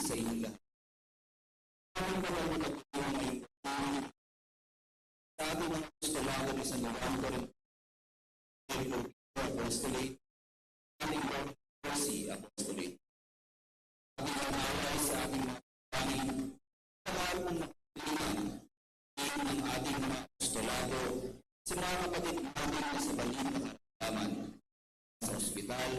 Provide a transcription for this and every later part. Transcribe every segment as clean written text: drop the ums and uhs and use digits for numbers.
sa inyo lahat. Sabi ng apostolado ni San Juan Apostolate, ating prophecy apostolate. Ang inalay sa ating mga paning, pagkakaroon ng nakaliman ng ating mga apostolado sa mga kapatid natin na sa balin na karamdaman sa ospital,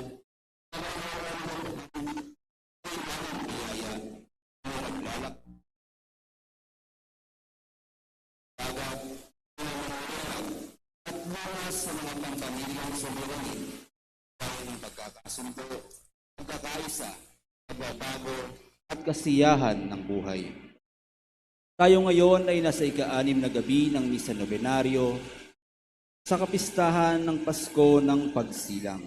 sa mga pangpamilyang sumulanin dahil ng pagkakasundo, pagkakaisa, pagbabago, at kasiyahan ng buhay. Tayo ngayon ay nasa ika-6 na gabi ng Misa Nobenaryo sa kapistahan ng Pasko ng Pagsilang.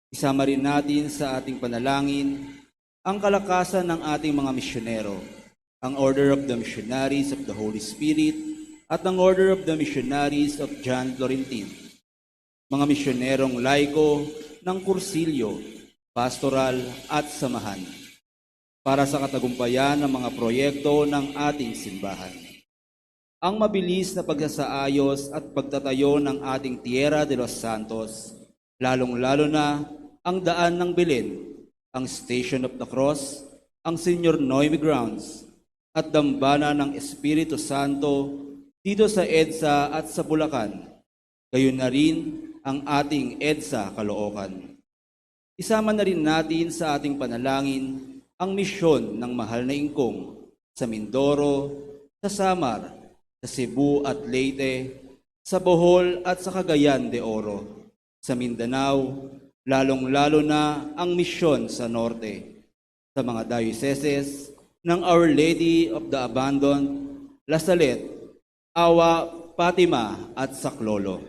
Isama rin natin sa ating panalangin ang kalakasan ng ating mga misyonero, ang Order of the Missionaries of the Holy Spirit, at ang Order of the Missionaries of John Florentin, mga misyonerong laiko ng kursilyo, pastoral at samahan, para sa katagumpayan ng mga proyekto ng ating simbahan. Ang mabilis na pagsasaayos at pagtatayo ng ating Tierra de los Santos, lalong-lalo na ang Daan ng Belen, ang Station of the Cross, ang Senior Noemi Grounds, at Dambana ng Espiritu Santo dito sa EDSA at sa Bulacan, gayon na rin ang ating EDSA Caloocan. Isama na rin natin sa ating panalangin ang misyon ng Mahal na Ingkong sa Mindoro, sa Samar, sa Cebu at Leyte, sa Bohol at sa Cagayan de Oro, sa Mindanao, lalong-lalo na ang misyon sa Norte, sa mga dioceses ng Our Lady of the Abandoned, La Salette, Awa, Fatima at Saklolo.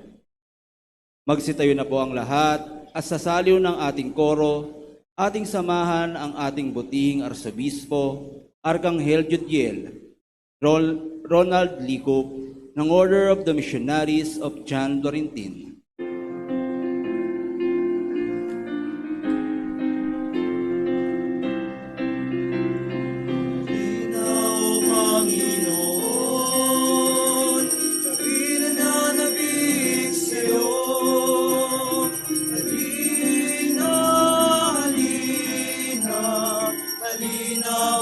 Magsitayo na po ang lahat at sa saliw ng ating koro, ating samahan ang ating butihing Arsobispo, Arkanghel Judgiel, Ronald Licop, ng Order of the Missionaries of John Florentin. Halina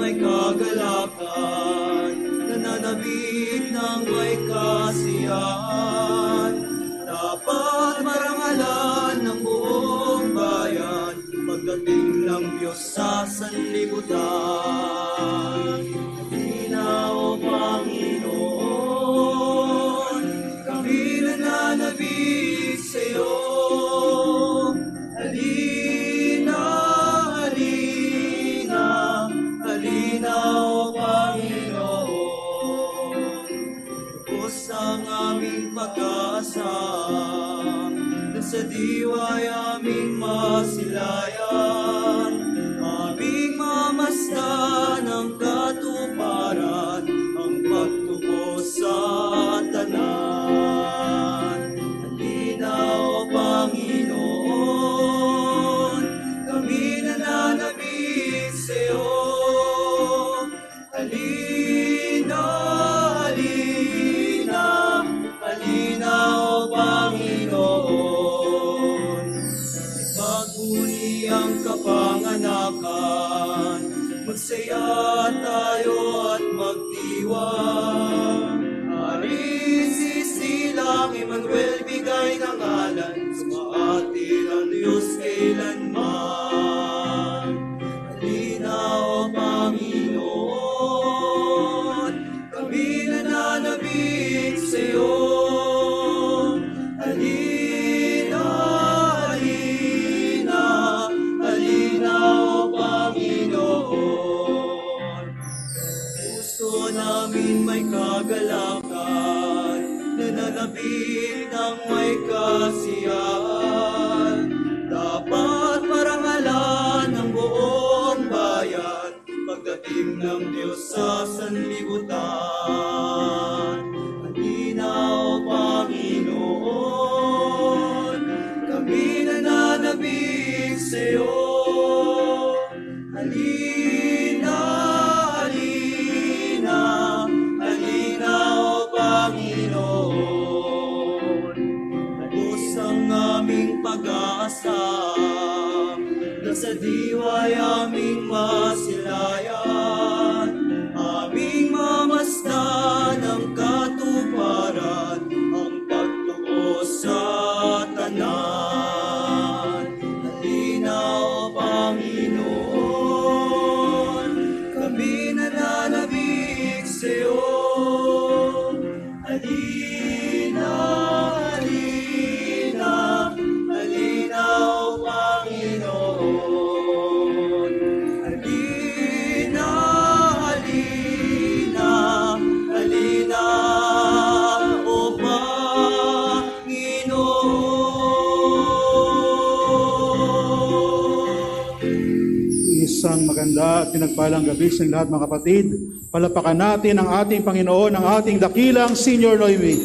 may kagalakan, nananabik ng may kasiyahan. Dapat marangalan ng buong bayan, pagdating ng Diyos sa sanlibutan. Halina o Panginoon, kami nananabik sa'yo. Halina, halina, halina o Panginoon. Lubos ang aming pag-asa, na sa diwa'y aming masilayan. Aming mamasdan ang katuparan, ang pagtubos sa tanan. Halina o Panginoon, kami nananabik sa'yo. Halina, halina, halina o Panginoon. Ipagmuli ang kapanganakan, magsaya tayo at magdiwang. Hari sisilang Emmanuel, bigay ng ngalan, sumaatin ang Diyos kailanman. Halina o Panginoon, kami nananabik sa'yo. Halina, halina, halina o Panginoon. Puso namin may kagalakan, nananabik ng may kasiyahan. Dapat marangalan ng buong bayan, pagdating ng Diyos sa sanlibutan. Halina o Panginoon, kami nananabik sa'yo. Halina, halina, halina o Panginoon. Lubos ang aming pag-asa, na sa diwa'y aming masilayan. Aming mamasdan ang katuparan, ang pagtubos sa tanan. Halina o Panginoon, kami nananabik sa'yo. Halina, halina, halina o Panginoon. Halina, halina, halina o Panginoon. Isang maganda at pinagpalang gabi sa lahat mga kapatid. Palapakan natin ang ating Panginoon, ang ating dakilang Senior Noemi.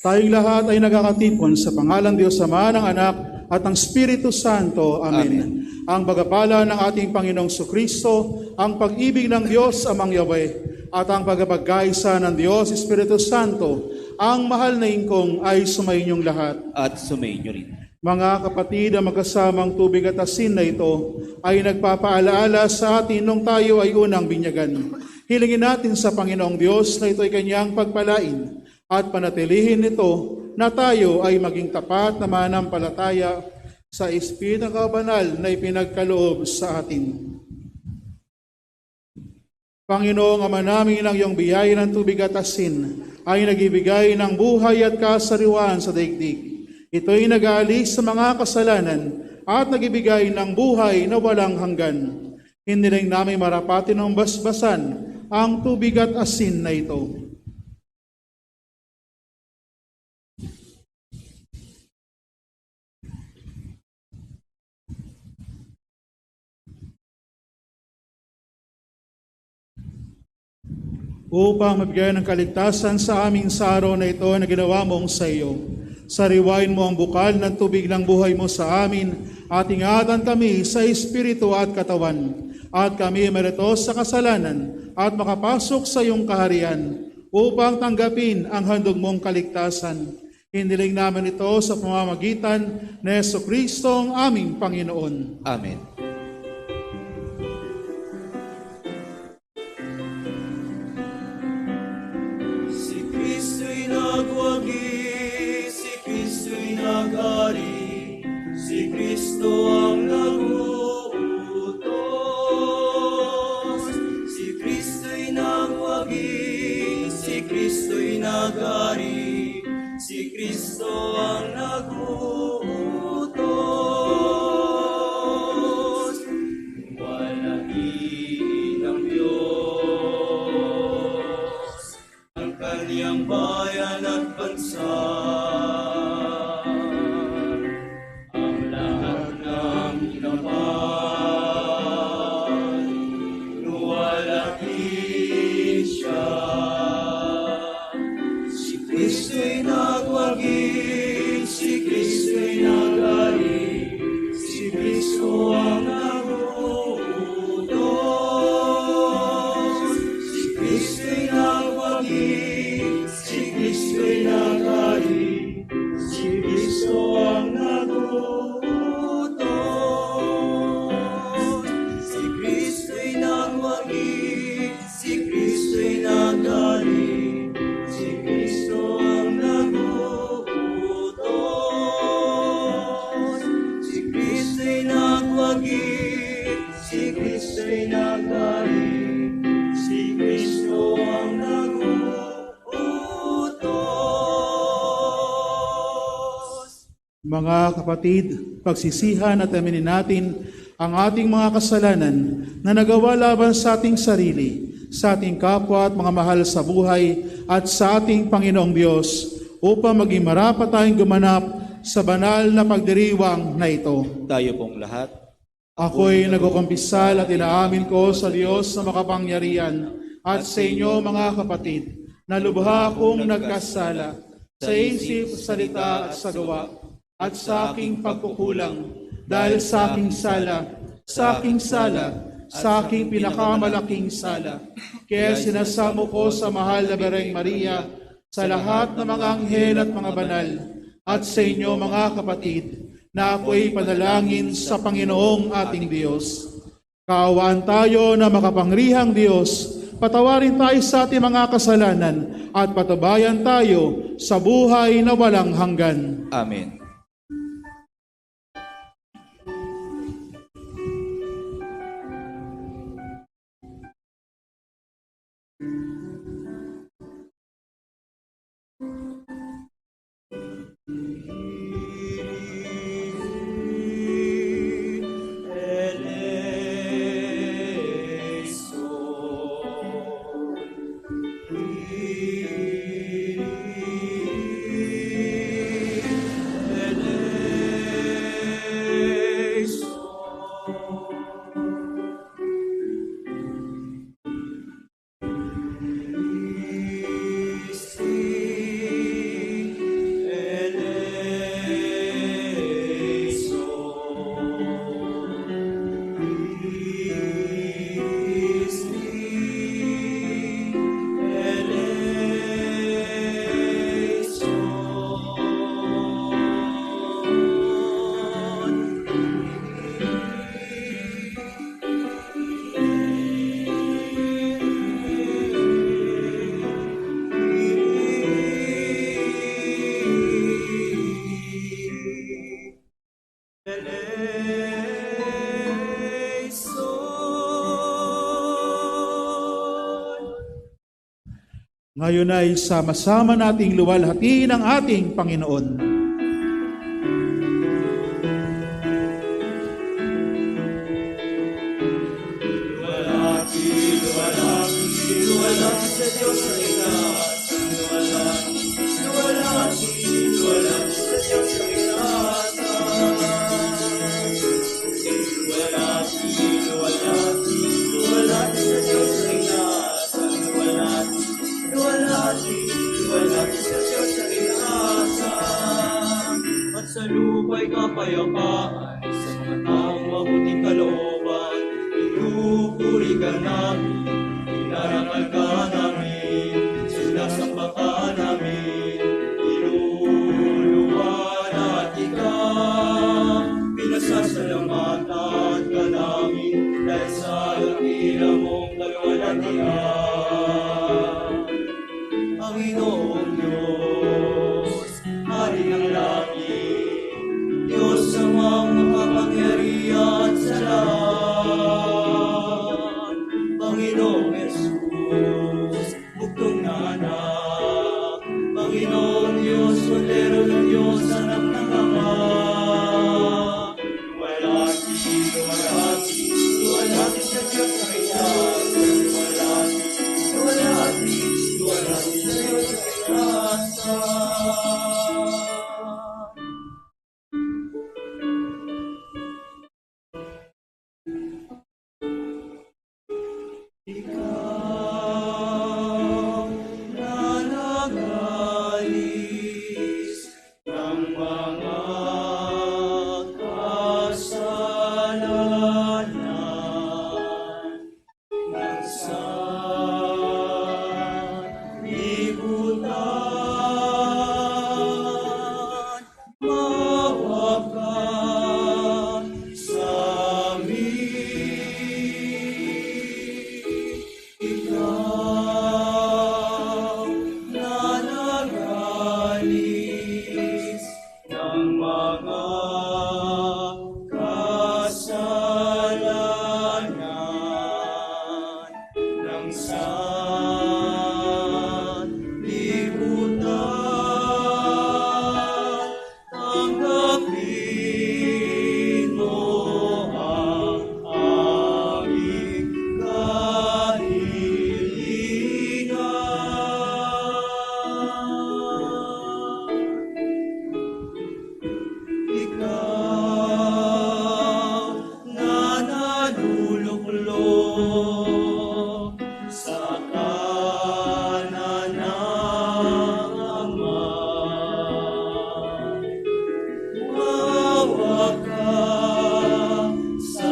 Tayong lahat ay nagkakatipon sa pangalan Diyos Ama, ng Anak at ng Espiritu Santo. Amen. Ang bagapala ng ating Panginoong Sukristo, ang pag-ibig ng Diyos Amang Yahweh, at ang pagkapagkaisa ng Diyos Espiritu Santo, ang mahal na ingkong ay sumainyong lahat. At sumainyo rin. Mga kapatid, ang magkasamang tubig at asin na ito ay nagpapaalaala sa atin nung tayo ay unang binyagan. Hilingin natin sa Panginoong Diyos na ito ay kanyang pagpalain at panatilihin nito na tayo ay maging tapat na manampalataya sa Espiritu Kabanal na ipinagkaloob sa atin. Panginoong Ama namin, ang iyong biyaya ng tubig at asin ay nagibigay ng buhay at kasariwaan sa daigdig. Ito'y nag-aalis sa mga kasalanan at nagibigay ng buhay na walang hanggan. Hindi rin namin marapatin ng basbasan ang tubig at asin na ito. Upang mabigyan ng kaligtasan sa aming sa araw na ito na ginawa mong sa iyo. Sariwain mo ang bukal ng tubig ng buhay mo sa amin at ingatan kami sa espiritu at katawan. At kami meritos sa kasalanan at makapasok sa iyong kaharian upang tanggapin ang handog mong kaligtasan. Hiniling namin ito sa pamamagitan ni Jesucristo ang aming Panginoon. Amen. Kristo ang naguutos. Si Kristo'y nagwagi, si Kristo'y nagari, si Kristo ang naguutos. Walahin ng Diyos ang kanyang bayan at bansa. Ang lahat ng hirapan, luwalhatiin siya. Si Kristo'y nagwagi, si Kristo'y nagari, si Kristo ang naguutos. Si Kristo'y nagwagi, si Kristo'y nagari, si Kristo ang naguutos. Si Kristo'y nagwagi, si Kristo'y nagari, si Kristo ang naguutos. Si Kristo'y nagwagi, si Kristo'y nagari, si Kristo ang naguutos. Mga kapatid, pagsisihan at aminin natin ang ating mga kasalanan na nagawa laban sa ating sarili, sa ating kapwa at mga mahal sa buhay at sa ating Panginoong Diyos upang maging marapat tayong gumanap sa banal na pagdiriwang na ito. Tayo pong lahat. Ako'y nagkukumpisal at inaamin ko sa Diyos na makapangyarihan at sa inyo mga kapatid na lubha akong nagkasala sa isip, salita at sa gawa at sa aking pagkukulang dahil sa aking sala, sa aking pinakamalaking sala. Kaya sinasamo ko sa mahal na Birheng Maria, sa lahat ng mga anghel at mga banal, at sa inyo mga kapatid, na ako'y panalangin sa Panginoong ating Diyos. Kaawaan tayo na makapangyarihang Diyos, patawarin tayo sa ating mga kasalanan, at patabayan tayo sa buhay na walang hanggan. Amen. Ngayon ay sama-sama nating luwalhatiin ang ating Panginoon. Luwalhati sa Diyos sa itaas. Luwalhati sa Diyos sa itaas. Luwalhati sa Diyos sa itaas. Luwalhati sa Diyos sa itaas. At sa lupa'y kapayapaan, sa mga taong mabuting kalooban, pinupuri ka namin, inarangal ka namin, sinasamba ka namin, inuluwan at ikaw, pinasasalamatan ka namin, dahil sa dakila mong kaluwalhatian. Panginoong Diyos, Hari ng langit, Diyos amang makapangyarihan, Ikaw na nag-alis ng mga kasalanan ng sanlibutan, maawa ka sa amin. Ikaw na nag-alis ng mga kasalanan ng sanlibutan, tanggapin mo ang aming kahilingan. Ikaw na naluluklok sa kanan ng Ama, maawa ka sa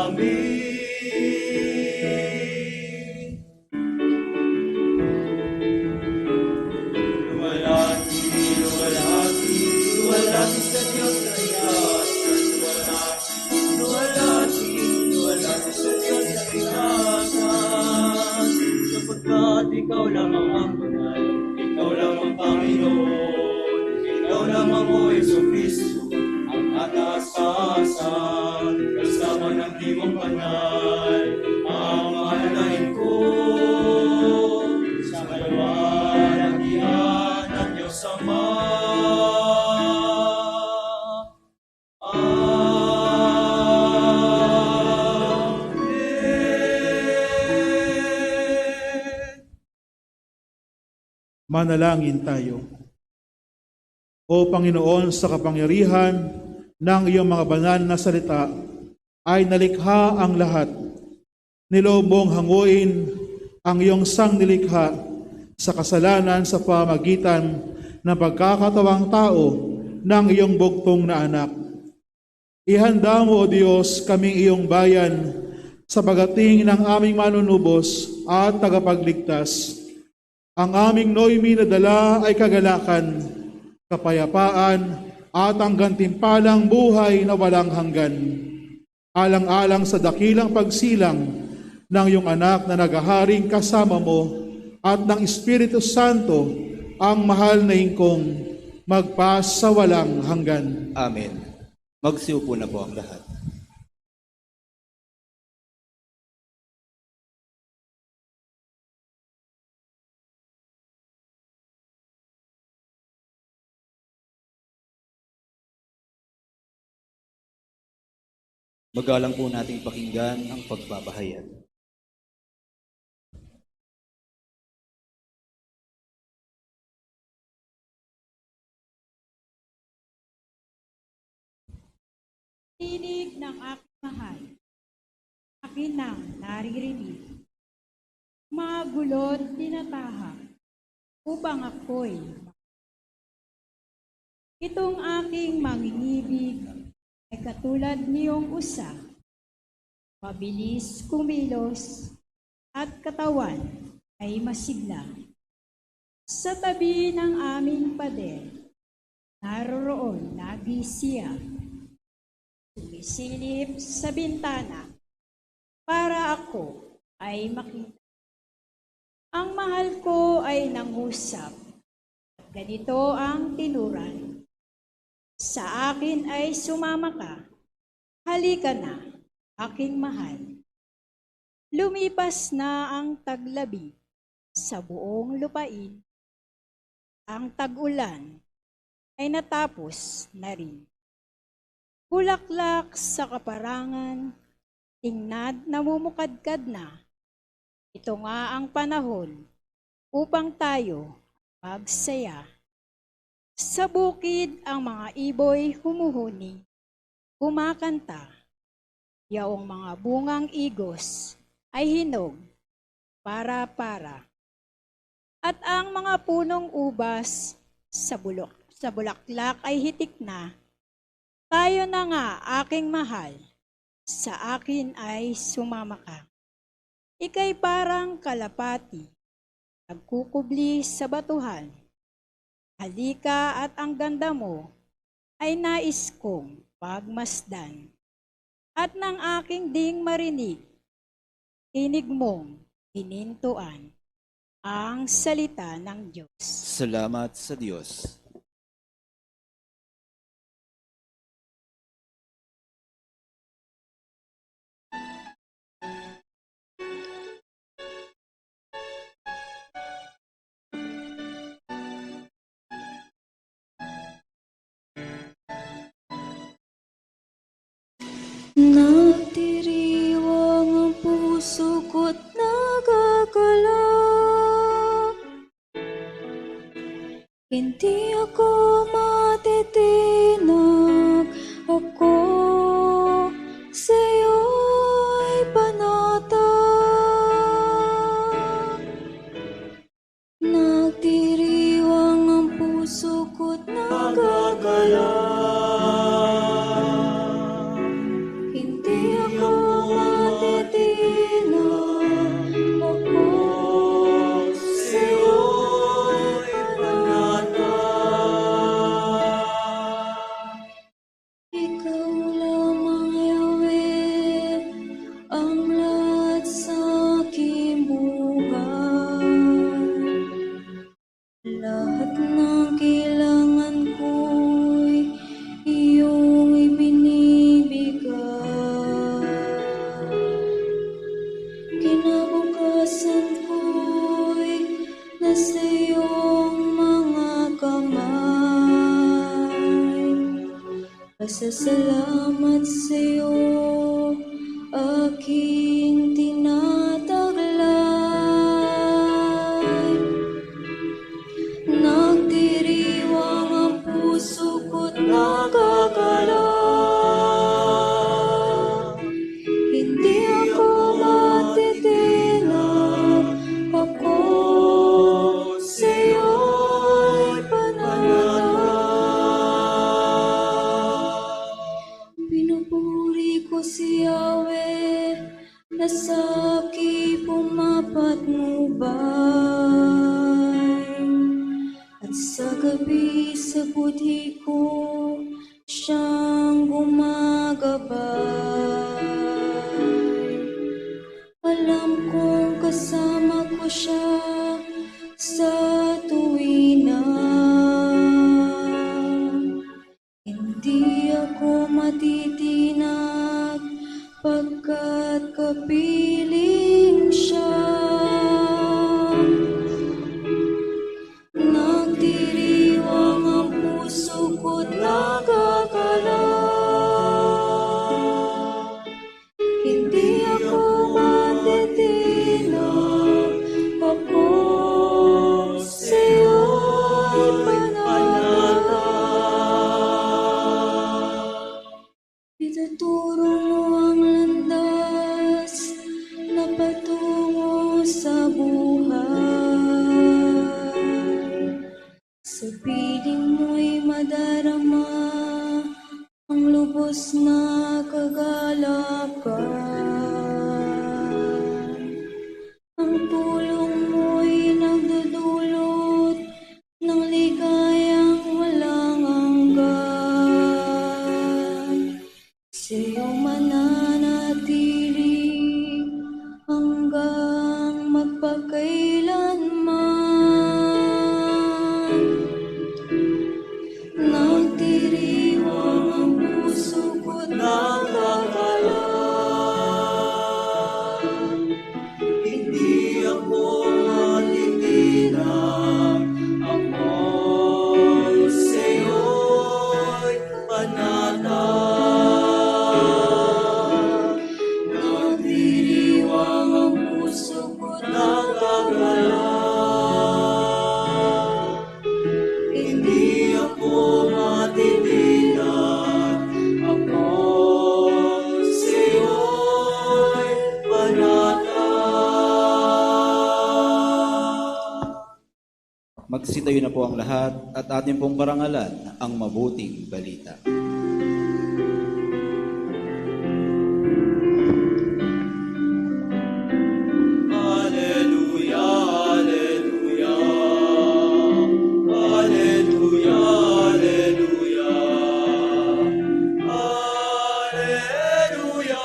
amin. Luwalhati, luwalhati, luwalhati sa Diyos na ingatan. Luwalhati, luwalhati sa Diyos na ingatan. Sapagkat ikaw lamang ang banal, ikaw lamang Panginoon, ikaw lamang o Jesucristo, ang ataas-taasan, kasama ng limang banal, ang mahalain ko sa kalwalhatian ng Diyos Ama. Amen. Manalangin tayo. O Panginoon, sa kapangyarihan ng iyong mga banal na salita, ay nalikha ang lahat. Niloob mong hanguin ang iyong sangnilikha sa kasalanan sa pamagitan ng pagkakatawang tao ng iyong bugtong na anak. Ihanda mo, O Diyos, kaming iyong bayan sa pagating ng aming manunubos at tagapagligtas. Ang aming noymi na dala ay kagalakan, kapayapaan at ang gantimpalang buhay na walang hanggan. Alang-alang sa dakilang pagsilang ng iyong anak na naghaharing kasama mo at ng Espiritu Santo, ang mahal na ingkong magpas sa walang hanggan. Amen. Magsiupo na po ang lahat. Magalang po nating pakinggan ang pagbabahayan. Tinig ng aking mahal, akin nang naririnig. Mga gulot tinatahak upang ako'y itong aking mangingibig ay katulad niyong usa, mabilis kumilos at katawan ay masigla. Sa tabi ng aming pader, naroroon lagi siya. Sumisilip sa bintana para ako ay makita. Ang mahal ko ay nangusap at ganito ang tinuran. Sa akin ay sumama ka, halika na, aking mahal. Lumipas na ang taglabi sa buong lupain. Ang tag-ulan ay natapos na rin. Bulaklak sa kaparangan, tingnad namumukadkad na. Ito nga ang panahon upang tayo magsaya. Sa bukid ang mga iboy humuhuni, kumakanta. Yaong mga bungang igos ay hinog para-para. At ang mga punong ubas sa bulaklak ay hitik na. Tayo na nga, aking mahal, sa akin ay sumama ka. Ika'y parang kalapati, nagkukubli sa batuhan. Halika at ang ganda mo ay nais kong pagmasdan. At nang aking ding marinig, tinig mong hinintuan ang salita ng Diyos. Salamat sa Diyos. Nagdiriwang ang puso ko't nagagalak. Hindi ako matitinag, ako sa'yo'y panatag. Nagdiriwang ang puso ko't nagagalak. Hindi ako matitinag, ako sa'yo'y panatag. Ikaw lamang, Yahweh, ang lahat sa aking buhay. Lahat ng kailangan ko'y iyong ibinibigay. Kinabukasan ko'y nasa iyong mga kamay. Pasasalamat sa'yo, aking tinataglay. Nagdiriwang ang puso ko't nagagalak. Hindi ako matitinag, ako sa'yo'y panatag. Pinupuri ko si Yahweh, na sa akin pumapatnubay. At sa gabi sa budhi ko, siyang gumagabay. Alam kong kasama ko siya sa tuwina. Hindi ako matitinag, pagkat kapiling siya. Nagdiriwang ang puso ko't nagagalak. Hindi ako matitinag, ako sa'yo'y panatag. Ituturo mo ang landas na patungo sa buhay. Sa piling mo'y madarama ang lubos na kagalakan. Ang tulong mo'y nagdudulot ng ligayang walang hanggan. Sa'yo mananatili hanggang magpakailanman. Nagdiriwang ang puso ko't nagagalak. Hindi ako matitinag, ako sa'yo'y panatag. Nagdiriwang ang puso ko't nagagalak. Magsitayo na po ang lahat at atin pong parangalan ang mabuting balita. Alleluia, alleluia. Alleluia, alleluia. Alleluia.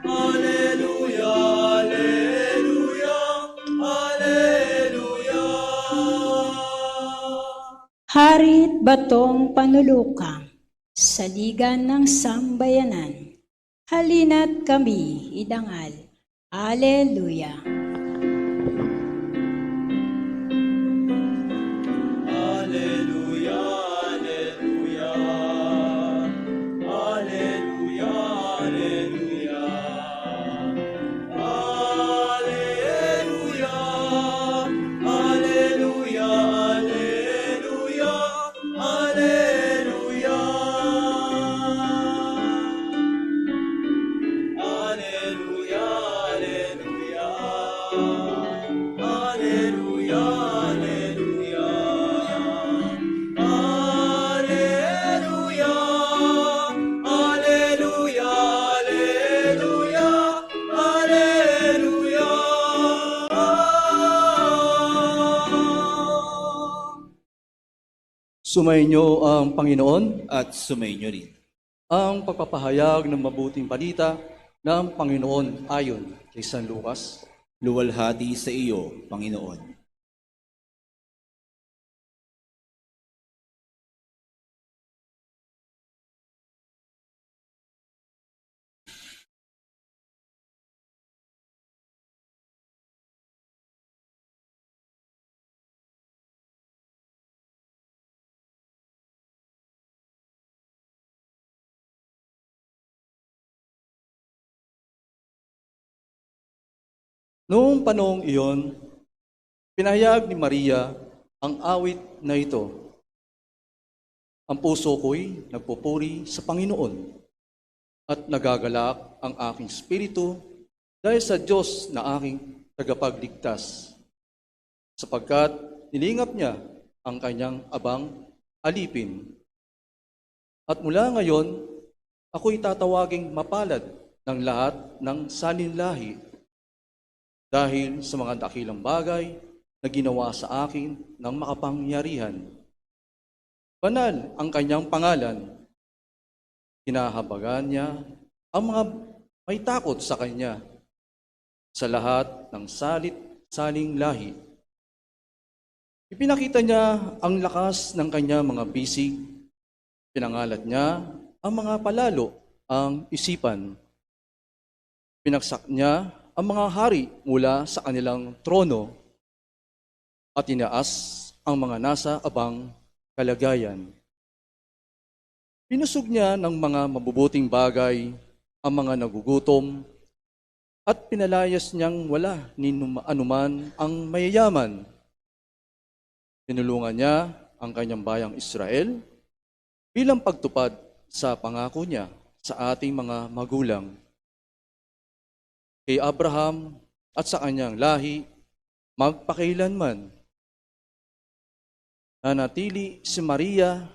Alleluia, alleluia. Alleluia. Harit batong panulukang, saligan ng sambayanan, halina't kami idangal. Alleluia. Alleluia, alleluia. Alleluia, alleluia. Alleluia. Alleluia, alleluia. Alleluia. Alleluia, alleluia. Alleluia, alleluia. Alleluia. Alleluia, alleluia. Alleluia. Sumainyo ang Panginoon, At sumainyo rin. ang pagpapahayag ng mabuting balita ng Panginoon ayon kay San Lucas. Luwalhati sa iyo, Panginoon. Noong panahong iyon, pinahayag ni Maria ang awit na ito. Ang puso ko'y nagpupuri sa Panginoon at nagagalak ang aking espiritu dahil sa Diyos na aking tagapagligtas, sapagkat nilingap niya ang kanyang abang alipin. At mula ngayon, ako'y tatawaging mapalad ng lahat ng salinlahi dahil sa mga dakilang bagay na ginawa sa akin ng makapangyarihan. Banal ang kanyang pangalan. Kinahabagan niya ang mga may takot sa kanya sa lahat ng saling lahi. Ipinakita niya ang lakas ng kanyang mga bisig. Pinangalat niya ang mga palalo ang isipan. Pinagsak niya ang mga hari mula sa kanilang trono at inaas ang mga nasa abang kalagayan. Pinusog niya ng mga mabubuting bagay ang mga nagugutom at pinalayas niyang wala ni anuman ang mayayaman. Tinulungan niya ang kanyang bayang Israel bilang pagtupad sa pangako niya sa ating mga magulang. Kay Abraham at sa kanyang lahi, magpakailanman. Nanatili si Maria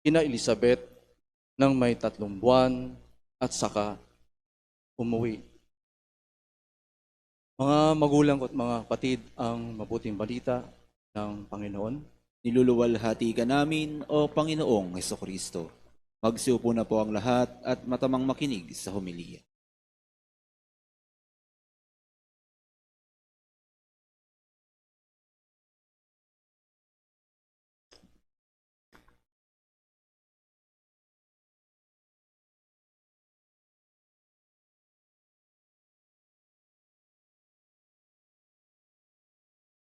kina Elizabeth ng may 3 buwan at saka umuwi. Mga magulang ko at mga kapatid, ang mabuting balita ng Panginoon. Niluluwalhati ka namin, O Panginoong Hesukristo. Magsiupo na po ang lahat at matamang makinig sa homilya.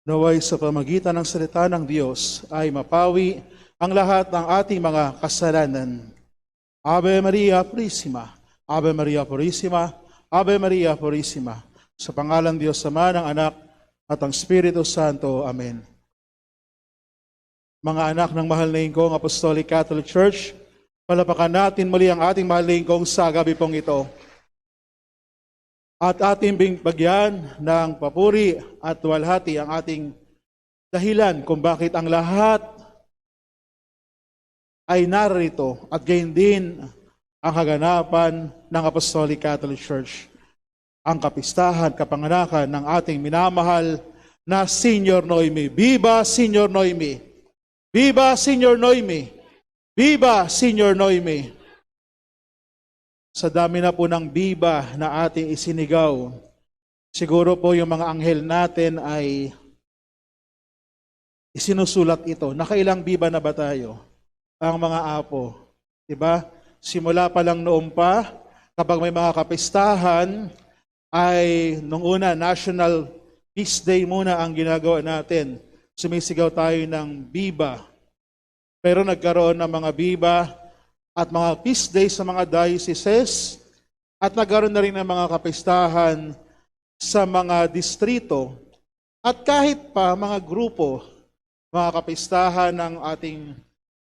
Naway sa pamagitan ng salita ng Diyos ay mapawi ang lahat ng ating mga kasalanan. Ave Maria Purissima, Ave Maria Purissima, Ave Maria Purissima. Sa pangalan ng Diyos Ama, ng Anak, at ang Espiritu Santo. Amen. Mga anak ng mahal na Ingkong Apostolic Catholic Church, palapakan natin muli ang ating mahal na Ingkong sa gabi pong ito. At ating bagyan ng papuri at walhati ang ating dahilan kung bakit ang lahat ay narito at gayon din ang kaganapan ng Apostolic Catholic Church, ang kapistahan, kapanganakan ng ating minamahal na Senior Noemi. Viva Senior Noemi! Viva Senior Noemi! Viva Senior Noemi! Sa dami na po ng biba na ating isinigaw, siguro po yung mga anghel natin ay isinusulat ito. Nakailang biba na ba tayo? Ang mga apo. Diba? Simula pa lang noon pa, kapag may mga kapistahan, ay nung una, National Peace Day muna ang ginagawa natin. Sumisigaw tayo ng biba. Pero nagkaroon ng mga biba at mga feast days sa mga dioceses at nagkaroon na rin ng mga kapistahan sa mga distrito at kahit pa mga grupo, mga kapistahan ng ating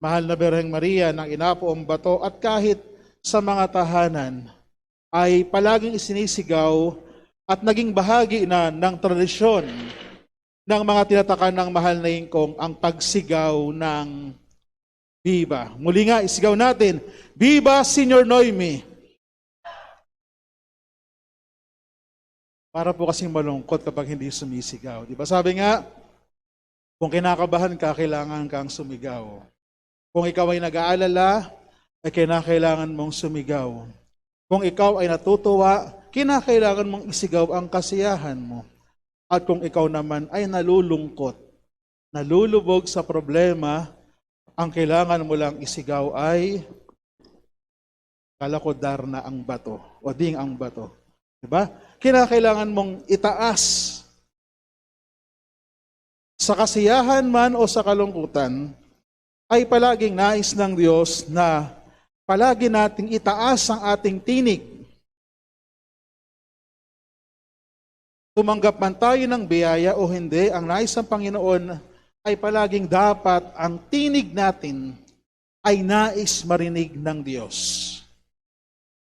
mahal na Birheng Maria ng Inapoong Bato at kahit sa mga tahanan ay palaging isinisigaw at naging bahagi na ng tradisyon ng mga tinatakan ng mahal na Ingkong ang pagsigaw ng Viva. Muli nga, isigaw natin, Viva Senior Noemi! Para po kasing malungkot kapag hindi sumisigaw. Di ba? Sabi nga, kung kinakabahan ka, kailangan kang sumigaw. Kung ikaw ay nag-aalala, ay kinakailangan mong sumigaw. Kung ikaw ay natutuwa, kinakailangan mong isigaw ang kasiyahan mo. At kung ikaw naman ay nalulungkot, nalulubog sa problema, ang kailangan mo lang isigaw ay kalakodar na ang bato o ding ang bato. Diba? Kinakailangan mong itaas sa kasiyahan man o sa kalungkutan ay palaging nais ng Diyos na palagi nating itaas ang ating tinig. Tumanggap man tayo ng biyaya o hindi, ang nais ng Panginoon ay palaging dapat ang tinig natin ay nais marinig ng Diyos.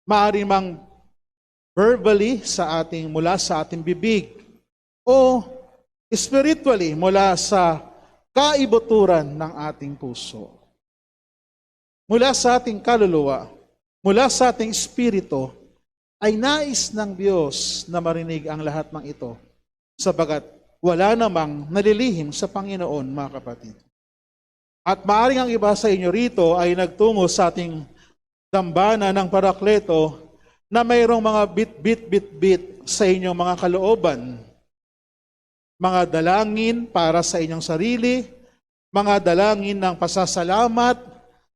Maaari mang verbally mula sa ating bibig o spiritually mula sa kaibuturan ng ating puso. Mula sa ating kaluluwa, mula sa ating espiritu, ay nais ng Diyos na marinig ang lahat ng ito sabagat wala namang nalilihim sa Panginoon, mga kapatid. At maaaring ang iba sa inyo rito ay nagtungo sa ating dambana ng Parakleto na mayroong mga bit sa inyong mga kalooban. Mga dalangin para sa inyong sarili, mga dalangin ng pasasalamat,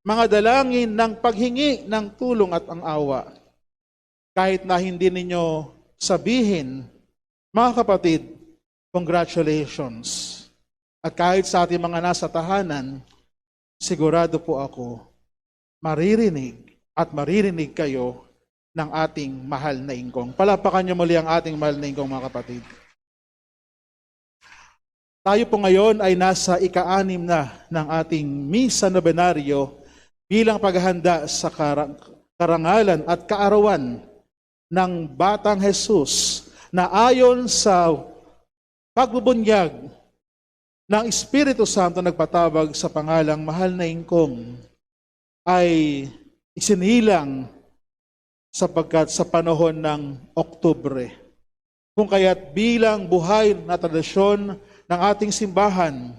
mga dalangin ng paghingi ng tulong at ang awa. Kahit na hindi ninyo sabihin, mga kapatid, congratulations. At kahit sa ating mga nasa tahanan, sigurado po ako, maririnig kayo ng ating mahal na Ingkong. Palapakan niyo muli ang ating mahal na Ingkong, mga kapatid. Tayo po ngayon ay nasa ika-6 na ng ating Misa Nobenaryo bilang paghahanda sa karangalan at kaarawan ng Batang Jesus na ayon sa pagbubunyag ng Espiritu Santo nagpatawag sa pangalang mahal na Ingkong ay isinilang sapagkat sa panahon ng Oktubre. Kung kaya't bilang buhay na tradisyon ng ating simbahan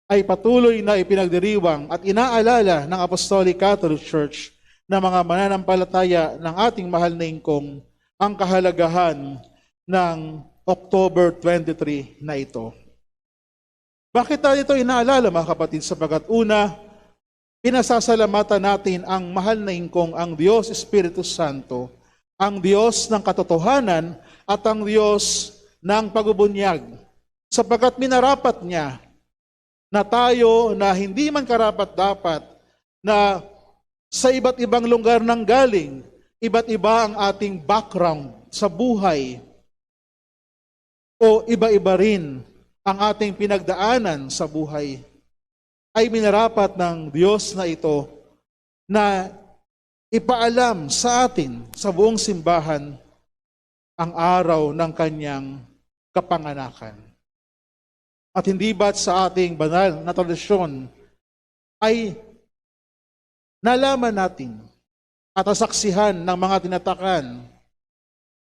ay patuloy na ipinagdiriwang at inaalala ng Apostolic Catholic Church na mga mananampalataya ng ating mahal na Ingkong ang kahalagahan ng October 23 na ito. Bakit tayo ito inaalala, mga kapatid? Sapagkat una, pinasasalamatan natin ang mahal na Ingkong, ang Diyos Espiritu Santo, ang Diyos ng katotohanan at ang Diyos ng pagbubunyag. Sapagkat minarapat niya na tayo na hindi man karapat-dapat na sa iba't ibang lugar nang galing, iba't iba ang ating background sa buhay, o iba-iba rin ang ating pinagdaanan sa buhay, ay minarapat ng Diyos na ito na ipaalam sa atin, sa buong simbahan, ang araw ng kanyang kapanganakan. At hindi ba't sa ating banal na tradisyon ay nalaman natin at nasaksihan ng mga tinatakan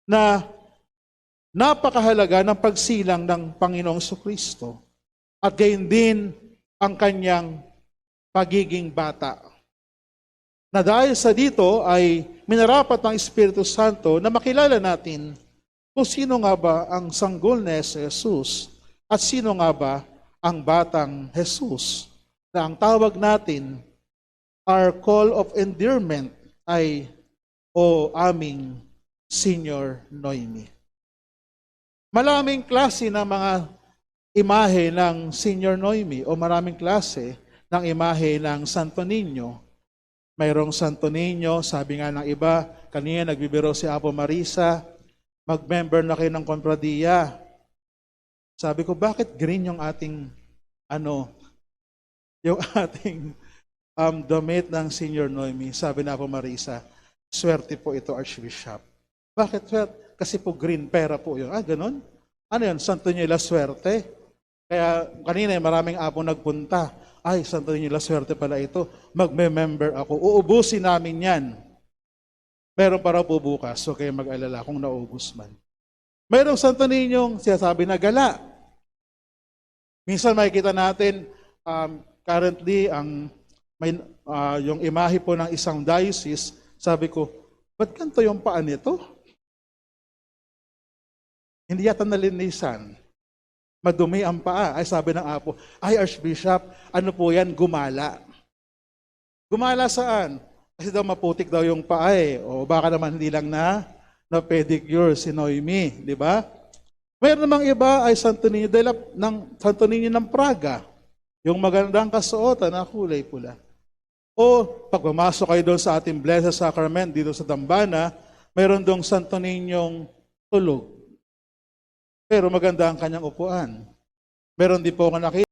na napakahalaga ng pagsilang ng Panginoong Kristo at gayon din ang kanyang pagiging bata. Na dahil sa dito ay minarapat ng Espiritu Santo na makilala natin kung sino nga ba ang sanggol ni Jesus at sino nga ba ang batang Jesus. Na ang tawag natin, our call of endearment ay o aming Senior Noemi. Maraming klase ng mga imahe ng Senior Noemi o maraming klase ng imahe ng Santo Niño. Mayroong Santo Niño, sabi nga ng iba, kanina nagbibiro si Apo Marisa, mag-member na kayo ng Compradiya. Sabi ko, bakit green yung ating, yung ating damit ng Senior Noemi? Sabi na Apo Marisa, swerte po ito, Archbishop. Bakit swerte? Kasi po green, pera po yun. Ganon? Ano yun? Santo Niño la Swerte? Kaya kanina maraming apo nagpunta. Ay, Santo Niño la Swerte pala ito. Magme-member ako. Uubusin namin yan. Meron para po bukas. So kayo mag-alala kung naubos man. Mayroong Santo Niñong sinasabi na gala. Minsan makikita natin, currently, yung imahe po ng isang diocese, sabi ko, ba't ganito yung paa nito? Hindi yata nalinisan. Madumi ang paa. Ay sabi ng apo, ay Archbishop, ano po yan? Gumala. Gumala saan? Kasi daw maputik daw yung paa eh. O baka naman hindi lang na pedicure si Noemi. Di ba? Mayroon namang iba ay Santo Niño ng Praga. Yung magandang kasuotan na kulay pula. O pag pumasok kayo doon sa ating Blessed Sacrament dito sa Dambana, mayroon doong Santo Niñong tulog. Pero maganda ang kanyang upuan. Meron din po ako nakita